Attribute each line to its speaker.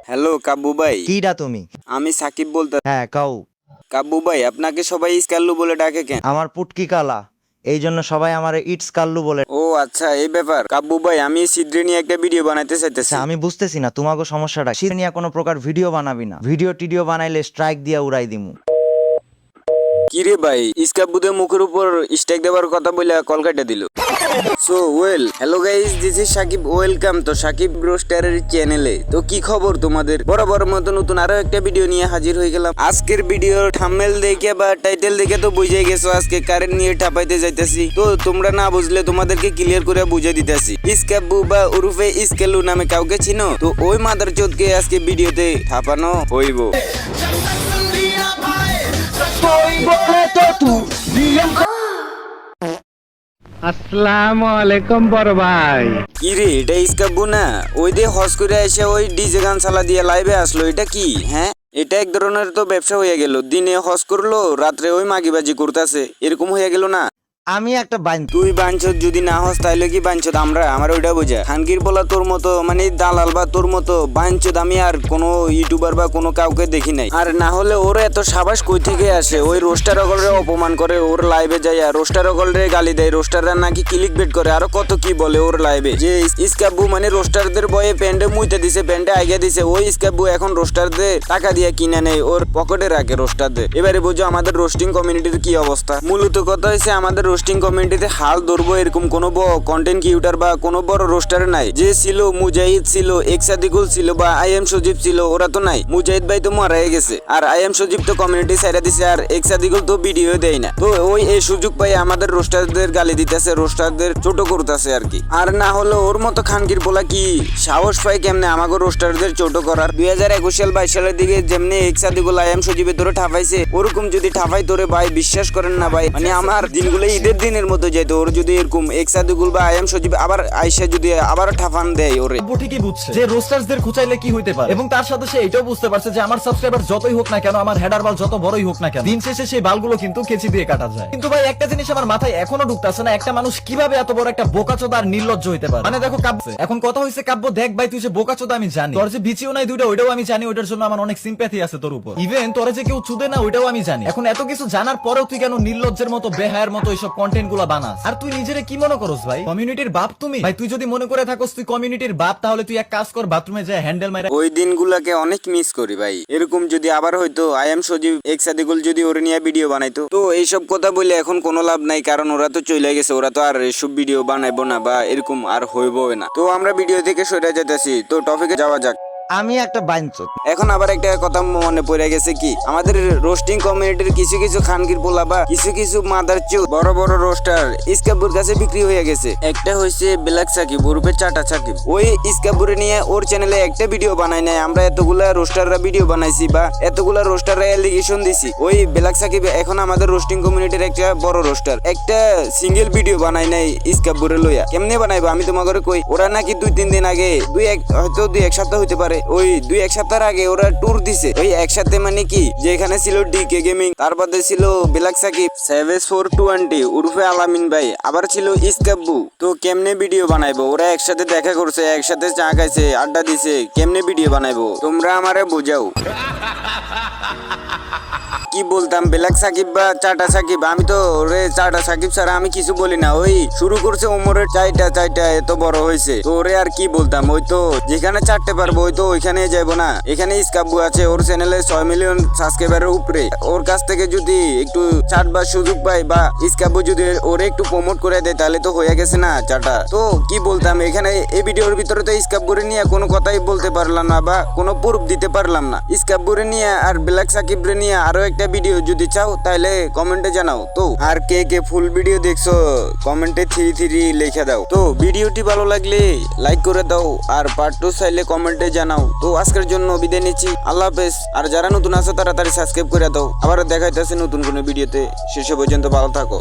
Speaker 1: Hello কাব্বু ভাই,
Speaker 2: কিডা তুমি?
Speaker 1: আমি সাকিব বলতে।
Speaker 2: হ্যাঁ কাউ।
Speaker 1: কাব্বু ভাই, আপনাকে সবাই ইসকাল্লু বলে ডাকে কেন?
Speaker 2: আমার পুটকি কালা, এই জন্য সবাই আমার ইটস কাল্লু বলে।
Speaker 1: ও আচ্ছা, এই ব্যাপার। কাব্বু ভাই, আমি সিদ্রে নিয়ে একটা ভিডিও বানাইতে চাইতেছি।
Speaker 2: আচ্ছা, আমি বুঝতেছি না তোমাকে সমস্যাটা সে নিয়ে কোনো প্রকার ভিডিও বানাবি না। ভিডিও টিডিও বানাইলে স্ট্রাইক দিয়া উড়াই দিমু।
Speaker 1: কিরে ভাই, ইসকাব্বুদের মুখের উপর স্ট্যাক দেওয়ার কথা বলে কল কাটা দিল। So well, hello guys, this is Sakib. Welcome to Sakib রোস্টারের চ্যানেলে। তো কি খবর তোমাদের? বরাবর মতো নতুন আরো একটা ভিডিও নিয়ে হাজির হয়ে গেলাম। আজকের ভিডিওর থাম্বনেল দেখে বা টাইটেল দেখে তো বুঝে গেছো আজকে কারেন্ট নিয়ে ঠাপাইতে যাইতেছি। তো তোমরা না বুঝলে তোমাদেরকে ক্লিয়ার করে বুঝে দিতেছি। ইসকাব্বু বা উরুফে ইসকাল্লু নামে কাউকে চিনো? তো ওই মাদার চোদকে আজকে ভিডিওতে ঠাপানো হইব।
Speaker 3: আসসালামু আলাইকুম বড় ভাই।
Speaker 1: কি রে, এটা ইসকাব্বু না? ওই দিয়ে হজ করে এসে ওই ডিজে গান চালা দিয়ে লাইভে আসলো, এটা কি? হ্যাঁ, এটা এক ধরনের তো ব্যবসা হয়ে গেল। দিনে হজ করলো, রাত্রে ওই মাগিবাজি করতেছে, এরকম হয়ে গেল না?
Speaker 2: আমি একটা বাইন।
Speaker 1: তুই বাঞ্ছত যদি না হস তাইলে কি বাঞ্ছত আমরা? আমার ওইটা বোঝা। খানকির বলা তোর মতো মানে দালাল বা তোর মতো বাঞ্ছত আমি আর কোনো ইউটিউবার বা কোনো কাউকে দেখি নাই। আর না হলে ওর এত সাবাস কই থেকে আসে? ওই রোস্টার অগলরে অপমান করে, ওর লাইভে যায় আর রোস্টার অগলরে গালি দেয়, রোস্টাররা নাকি ক্লিক বেট করে, আরো কত কি বলে ওর লাইভে। যে ইসকাব্বু মানে রোস্টারদের বয়ে প্যান্ডে মুইতে দিছে, প্যান্ডে আগে দিছে। ওই ইসকাব্বু এখন রোস্টারদের টাকা দিয়ে কিনে নেই, ওর পকেটে রাখে রোস্টারদের। এবারে বুঝো আমাদের রোস্টিং কমিউনিটির কি অবস্থা। মূলত কথা হয়েছে, আমাদের রোস্টিং কমিউনিটিতে হাল ধরবো এরকম কোনো কন্টেন্ট ক্রিয়েটর বা কোনো বড় রোস্টার নাই। যে ছিল মুজাহিদ ছিল, এক্সাদিকুল ছিল বা আই এম সজীব ছিল, ওরা তো নাই। মুজাহিদ ভাই তো মারাই গেছে, আর আই এম সজীব তো কমিউনিটি ছাইড়া দিছে, আর এক্সাদিকুল তো ভিডিও দেয় না। তো ওই এই সুযোগ পাই আমাদের রোস্টারদের গালি দিতেছে, রোস্টারদের ছোট করতেছে আর কি। আর না হলে ওর মতো খানকির বলা কি সাহস পায় কেমনে আমাকে রোস্টারদের ছোট করার? 2021 সাল 22 সালের দিকে যেমনি এক্সাদিকুল আই এম সজীবের ধরে ঠাপাইছে, ওরকম যদি ঠাপাই তোরে ভাই, বিশ্বাস করেন না ভাই, মানে আমার দিনগুলো ঈদের দিনের মতো যাইতো। ওর যদি এরকম এক্সাদিকুল বা আই এম সজীব আবার আইসা যদি আবার ঠাফান দেয় ওরে।
Speaker 4: ঠিকই বুঝছে যে রোস্টার্সদের খুঁচাইলে কি হইতে পারে, এবং তার সাথে সে এটাও বুঝতে পারছে যে আমার সাবস্ক্রাইবার যতই হোক না কেন, আমার হেডার বাল যত বড়ই হোক না কেন, দিন শেষে সেই বালগুলো কিন্তু কেচি দিয়ে কাটা যায়। কিন্তু ভাই একটা জিনিস আমার মাথায় এখনো ঢুকতেছে না, একটা মানুষ কিভাবে এত বড় একটা বোকাচোদা আর নির্লজ্জ হইতে পারে। মানে দেখো কাব্য, এখন কথা হইছে কাব্য, দেখ ভাই তুই যে বোকাচোদা আমি জানি, তোর যে বিচিও নাই দুইটা ওইটাও আমি জানি, ওইটার জন্য আমার অনেক সিম্প্যাথি আছে তোর উপর। ইভেন তোরে যে কেউ চুদে না ওইটাও আমি জানি। এখন এত কিছু জানার পরেও তুই কেন নির্লজ্জের মতো বেহায়ের মতো এইসব কন্টেন্ট গুলা বানাস? আর তুই নিজেরে কি মনে করস ভাই? কমিউনিটির বাপ তুমি? ভাই তুই যদি মনে করে থাকস তুই কমিউনিটির বাপ, তাহলে তুই এক কাজ কর, বাথরুমে যায় হ্যান্ডেল মাইরা।
Speaker 1: ওই দিনগুলোকে অনেক মিস করি ভাই। এরকম যদি আবার হয়তো আই এম সজীব এক্সাদিকুল যদি ওরে নিয়ে ভিডিও বানাইতো, তো এইসব কথা বলে এখন কোনো লাভ নাই, কারণ ওরা তো চলে গেছে, ওরা তো আর এসব ভিডিও বানাইবো না বা এরকম আর হইবো না। তো আমরা ভিডিও থেকে সরে যেতেছি, তো টপিকে যাওয়া যাক।
Speaker 2: আমি একটা বাইনচোদ।
Speaker 1: এখন আবার একটা কথা মনে পড়ে গেছে, কি আমাদের রোস্টিং কমিউনিটির কিছু কিছু খানকির পোলা বা কিছু কিছু মাদার চোদ বড় বড় রোস্টার ইসকাব্বুর কাছে বিক্রি হয়ে গেছে। একটা হচ্ছে ব্ল্যাক সাকিব, ওরূপে চাটা সাকিব। ওই ইসকাব্বুরে নিয়ে ওর চ্যানেলে একটা ভিডিও বানাই নাই, আমরা এতগুলা রোস্টাররা ভিডিও বানাইছি বা এতগুলা রোস্টাররা এলিগেশন দিছি। ওই ব্ল্যাক সাকিব এখন আমাদের রোস্টিং কমিউনিটির একটা বড় রোস্টার, একটা সিঙ্গেল ভিডিও বানাই নাই ইসকাব্বুরে লইয়া। কেমনে বানাইবো আমি তোমাকে কই, ওরা নাকি 2-3 দিন আগে হয়তো 2-1 সপ্তাহ হইতে পারে, ওই 2-1 সপ্তাহ আগে ওরা ট্যুর দিছে। ওই একসাথে মানে কি, যে এখানে ছিল ডিকে গেমিং, তারপরে ছিল ব্ল্যাক সাকিব, সেভেজ 420 উরফে আলামিন ভাই, আবার ছিল ইসকাব্বু। তো কেমনে ভিডিও বানাইবো? ওরা একসাথে দেখা করছে, একসাথে চা খাইছে, আড্ডা দিছে, কেমনে ভিডিও বানাইবো তোমরা আমারে বুঝাও। কি বলতাম ব্ল্যাক সাকিব বা চাটা সাকিব, আমি তো রে চাটা সাকিব ছাড়া আমি কিছু বলি না। ওই শুরু করছে ওমরের চাইটা এত বড় হয়েছে, তো ওরে আর কি বলতাম। ওই তো যেখানে চাটতে পারবো ওই তো ওইখানে যাইবো না। এখানে ইসকাব্বু আছে, ওর চ্যানেলে 6 মিলিয়ন সাবস্ক্রাইবারের উপরে। ওর কাছ থেকে যদি একটু চাটবার সুযোগ পাই বা ইসকাব্বু যদি ওরে একটু প্রমোট করে দেয়, তাহলে তো হয়ে গেছে না চাটা। তো কি বলতাম, এখানে এই ভিডিওর ভিতরে তো ইসকাব্বুরে নিয়ে কোনো কথাই বলতে পারলাম না বা কোনো প্রুফ দিতে পারলাম না। ইসকাব্বুরে নিয়ে আর ব্ল্যাক সাকিবরে নিয়ে আরো একটা ভিডিও যদি চাও তাহলে কমেন্টে জানাও। তো আর কে কে ফুল ভিডিও দেখছো কমেন্টে 3 লিখে দাও। তো ভিডিওটি ভালো লাগলে লাইক করে দাও, আর পার্ট 2 চাইলে কমেন্টে জানাও। তো আজকের জন্য বিদায় নিচ্ছি, আল্লাহ হাফেজ। আর যারা নতুন আছো তাড়াতাড়ি সাবস্ক্রাইব করে দাও। আবার দেখা হইতেছে নতুন কোনো ভিডিওতে, শেষ পর্যন্ত ভালো থাকো।